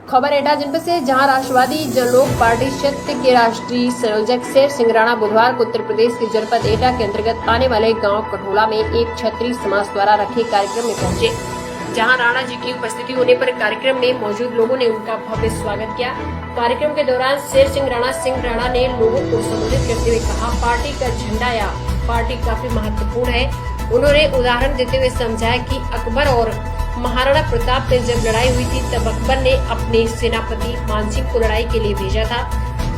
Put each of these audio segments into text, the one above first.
खबर एटा जनपद से, जहां राष्ट्रवादी जनलोक पार्टी क्षेत्र के राष्ट्रीय संयोजक शेर सिंह राणा बुधवार को उत्तर प्रदेश के जनपद एटा के अंतर्गत आने वाले गांव कठोला में एक क्षत्रिय समाज द्वारा रखे कार्यक्रम में पहुंचे, जहां राणा जी की उपस्थिति होने पर कार्यक्रम में मौजूद लोगों ने उनका भव्य स्वागत किया। कार्यक्रम के दौरान शेर सिंह राणा ने लोगों को संबोधित करते हुए कहा, पार्टी का झंडा या पार्टी काफी महत्वपूर्ण है। उन्होंने उदाहरण देते हुए समझाया कि अकबर और महाराणा प्रताप में जब लड़ाई हुई थी तब अकबर ने अपने सेनापति मानसिंह को लड़ाई के लिए भेजा था।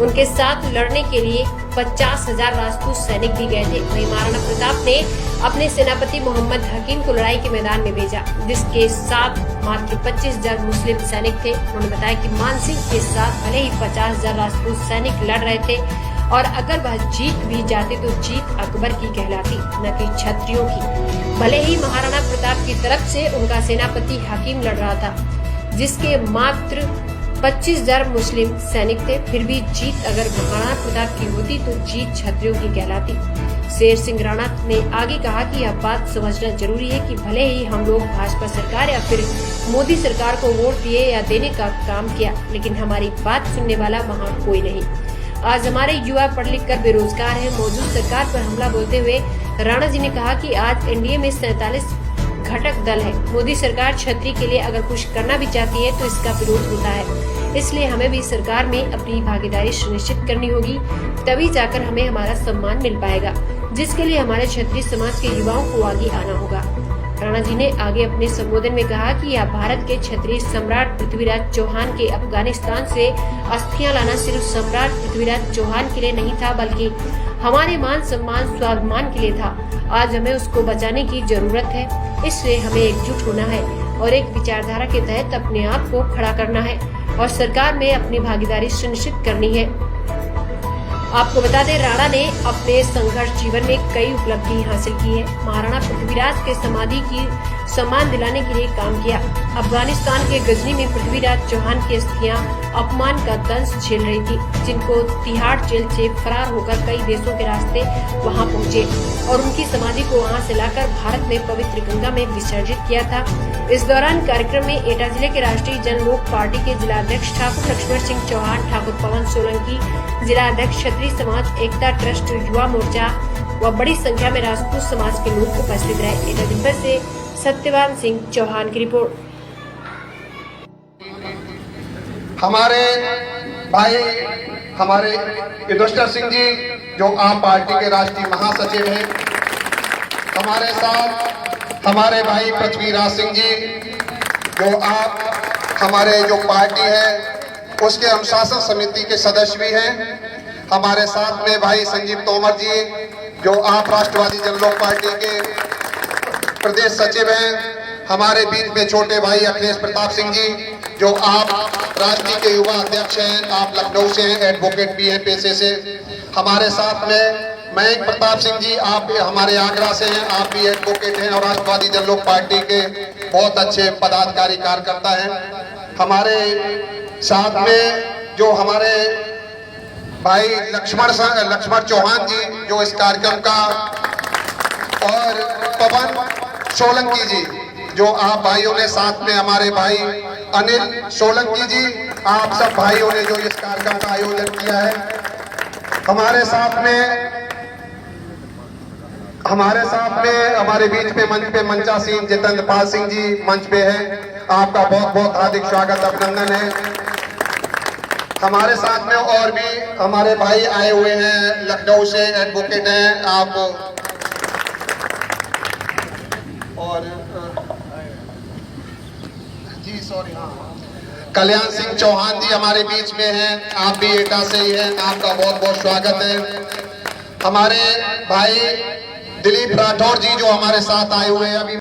उनके साथ लड़ने के लिए 50,000 राजपूत सैनिक भी गए थे। वहीं महाराणा प्रताप ने अपने सेनापति मोहम्मद हकीम को लड़ाई के मैदान में भेजा, जिसके साथ मात्र 25,000 मुस्लिम सैनिक थे। उन्होंने बताया कि मानसिंह के साथ भले ही 50,000 राजपूत सैनिक लड़ रहे थे और अगर वह जीत भी जाते तो जीत अकबर की कहलाती, न कि क्षत्रियों की। भले ही महाराणा प्रताप की तरफ से उनका सेनापति हकीम लड़ रहा था, जिसके मात्र 25,000 मुस्लिम सैनिक थे, फिर भी जीत अगर महाराणा प्रताप की होती तो जीत क्षत्रियों की कहलाती। शेर सिंह राणा ने आगे कहा कि यह बात समझना जरूरी है कि भले ही हम लोग भाजपा सरकार या फिर मोदी सरकार को वोट दिए या देने का काम किया, लेकिन हमारी बात सुनने वाला वहाँ कोई नहीं। आज हमारे युवा पढ़ लिख कर बेरोजगार है। मौजूद सरकार पर हमला बोलते हुए राणा जी ने कहा कि आज एनडीए में 47 घटक दल है। मोदी सरकार क्षत्रिय के लिए अगर कुछ करना भी चाहती है तो इसका विरोध होता है, इसलिए हमें भी सरकार में अपनी भागीदारी सुनिश्चित करनी होगी, तभी जाकर हमें हमारा सम्मान मिल पाएगा, जिसके लिए हमारे क्षत्रिय समाज के युवाओं को आगे आना होगा। राणा जी ने आगे अपने संबोधन में कहा कि यह भारत के क्षत्रिय सम्राट पृथ्वीराज चौहान के अफगानिस्तान से अस्थियां लाना सिर्फ सम्राट पृथ्वीराज चौहान के लिए नहीं था, बल्कि हमारे मान सम्मान स्वाभिमान के लिए था। आज हमें उसको बचाने की जरूरत है, इसलिए हमें एकजुट होना है और एक विचारधारा के तहत अपने आप को खड़ा करना है और सरकार में अपनी भागीदारी सुनिश्चित करनी है। आपको बता दें, राणा ने अपने संघर्ष जीवन में कई उपलब्धि हासिल की है। महाराणा पृथ्वीराज के समाधि की सम्मान दिलाने के लिए काम किया। अफगानिस्तान के गजनी में पृथ्वीराज चौहान की अस्थियां अपमान का दंश झेल रही थी, जिनको तिहाड़ जेल से फरार होकर कई देशों के रास्ते वहां पहुंचे और उनकी समाधि को वहां से लाकर भारत में पवित्र गंगा में विसर्जित किया था। इस दौरान कार्यक्रम में एटा जिले के राष्ट्रीय जनलोक पार्टी के जिलाध्यक्ष ठाकुर लक्ष्मण सिंह चौहान, ठाकुर पवन सोलंकी, जिलाध्यक्ष क्षत्रिय समाज एकता ट्रस्ट युवा मोर्चा व बड़ी संख्या में राजपूत समाज के लोग उपस्थित रहे। एटा जनपद से सत्यवान सिंह चौहान की रिपोर्ट। हमारे भाई हमारे युधिष्ठिर सिंह जी जो आम पार्टी के राष्ट्रीय महासचिव हैं, हमारे साथ हमारे भाई पृथ्वीराज सिंह जी जो आप हमारे जो पार्टी है उसके अनुशासन समिति के सदस्य भी हैं। हमारे साथ में भाई संजीव तोमर जी जो आप राष्ट्रवादी जनलोक पार्टी के प्रदेश सचिव हैं। हमारे बीच में छोटे भाई अखिलेश प्रताप सिंह जी जो आप राष्ट्रीय के युवा अध्यक्ष हैं, आप लखनऊ से हैं, एडवोकेट भी हैं पेशे से। हमारे साथ में मयंक प्रताप सिंह जी, आप हमारे आगरा से हैं, आप भी एडवोकेट हैं और राष्ट्रवादी जनलोक पार्टी के बहुत अच्छे पदाधिकारी कार्यकर्ता हैं। हमारे साथ में जो हमारे भाई लक्ष्मण चौहान जी जो इस कार्यक्रम का, और पवन सोलंकी जी जो आप भाइयों ने साथ में हमारे भाई अनिल सोलंकी जी, आप सब भाइयों ने जो इस कार्यक्रम का आयोजन किया है। हमारे साथ में हमारे बीच में मंच पे मंचा सिंह जितेंद्र पाल सिंह जी मंच पे हैं, आपका बहुत बहुत हार्दिक स्वागत अभिनंदन है। हमारे साथ में और भी हमारे भाई आए हुए हैं, लखनऊ से एडवोकेट हैं आप, और जी सॉरी कल्याण सिंह चौहान जी हमारे बीच में हैं, आप भी एटा से ही हैं, आपका बहुत बहुत स्वागत है। हमारे भाई दिलीप राठौर जी जो हमारे साथ आए हुए हैं अभी